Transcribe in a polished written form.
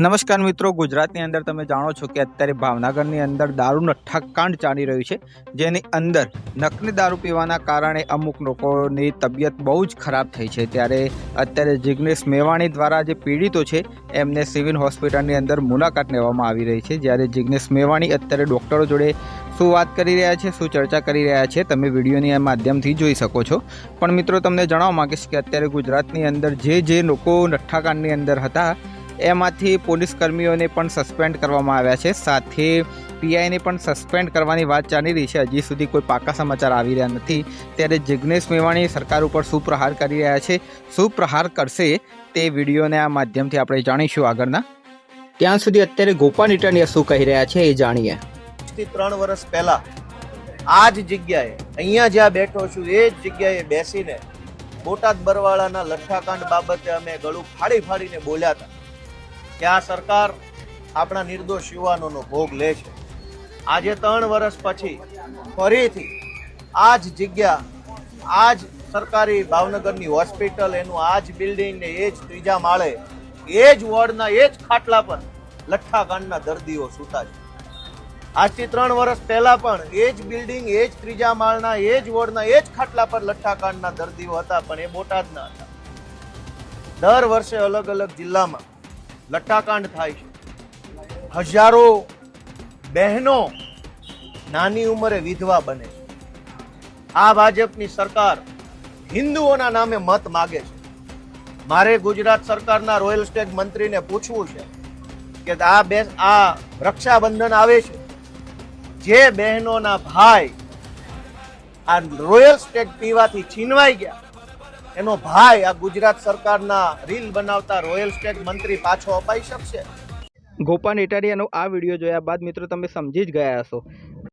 નમસ્કાર મિત્રો, ગુજરાતની અંદર તમે જાણો છો કે અત્યારે ભાવનગરની અંદર દારૂ નઠ્ઠાકાંડ ચાલી રહ્યું છે, જેની અંદર નકલી દારૂ પીવાના કારણે અમુક લોકોની તબિયત બહુ જ ખરાબ થઈ છે। ત્યારે અત્યારે જિગ્નેશ મેવાણી દ્વારા જે પીડિતો છે એમને સિવિલ હોસ્પિટલની અંદર મુલાકાત લેવામાં આવી રહી છે। જ્યારે જિગ્નેશ મેવાણી અત્યારે ડૉક્ટરો જોડે શું વાત કરી રહ્યા છે, શું ચર્ચા કરી રહ્યા છે, તમે વિડીયોની માધ્યમથી જોઈ શકો છો। પણ મિત્રો, તમને જણાવવા માંગીશ કે અત્યારે ગુજરાતની અંદર જે લોકો નઠ્ઠાકાંડની અંદર હતા એમાંથી પોલીસ કર્મીઓને પણ સસ્પેન્ડ કરવામાં આવ્યા છે, સાથે પીઆઈને પણ સસ્પેન્ડ કરવાની વાત ચાલી રહી છે। હજી સુધી કોઈ પાકા સમાચાર આવી રહ્યા નથી। ત્યારે જિગ્નેશ મેવાણી સરકાર ઉપર શું પ્રહાર કરી રહ્યા છે, શું પ્રહાર કરશે તે વિડીયોને આ માધ્યમથી આપણે જાણીશું આગળના। ત્યાં સુધી અત્યારે ગોપાલ ઇટાલિયા શું કહી રહ્યા છે એ જાણીએ। 3 વર્ષ પહેલા આ જ જગ્યાએ અહીંયા જ્યાં બેઠો છું એ જ જગ્યાએ બેસીને બોટાદ બરવાળાના લઠ્ઠાકાંડ બાબતે અમે ગળું ફાડીને બોલ્યા હતા કે આ સરકાર આપણા નિર્દોષ યુવાનોનો ભોગ લે છે। આજે 3 વર્ષ પછી ફરીથી આ જ જગ્યા, આ જ સરકારી ભાવનગરની હોસ્પિટલ, એનું આ જ બિલ્ડિંગ ને એ જ 3જા માળે એ જ વોર્ડના એ જ ખાટલા પર લઠ્ઠાકાંડના દર્દીઓ સૂતા છે। આજથી 3 વર્ષ પહેલા પણ એ જ બિલ્ડિંગ, એ જ 3જા માળના એ જ વોર્ડના એ જ ખાટલા પર લઠ્ઠાકાંડના દર્દીઓ હતા, પણ એ બોટાદના હતા। દર વર્ષે અલગ અલગ જિલ્લામાં લઠ્ઠાકાંડ થાય છે। હજારો બહેનો નાની ઉંમરે વિધવા બને છે। આ ભાજપની સરકાર હિન્દુઓના નામે મત માગે છે। મારે ગુજરાત સરકારના રોયલ સ્ટેટ મંત્રીને પૂછવું છે કે આ રક્ષાબંધન આવે છે, જે બહેનોના ભાઈ આ રોયલ સ્ટેટ પીવાથી છીનવાઈ ગયા, એનો ભાઈ આ ગુજરાત સરકારના રીલ બનાવતા રોયલ સ્ટેટ મંત્રી પાછો અપાઈ શકશે? ગોપાલ ઇટાલિયાનો આ વિડીયો જોયા બાદ મિત્રો તમે સમજી જ ગયા હશો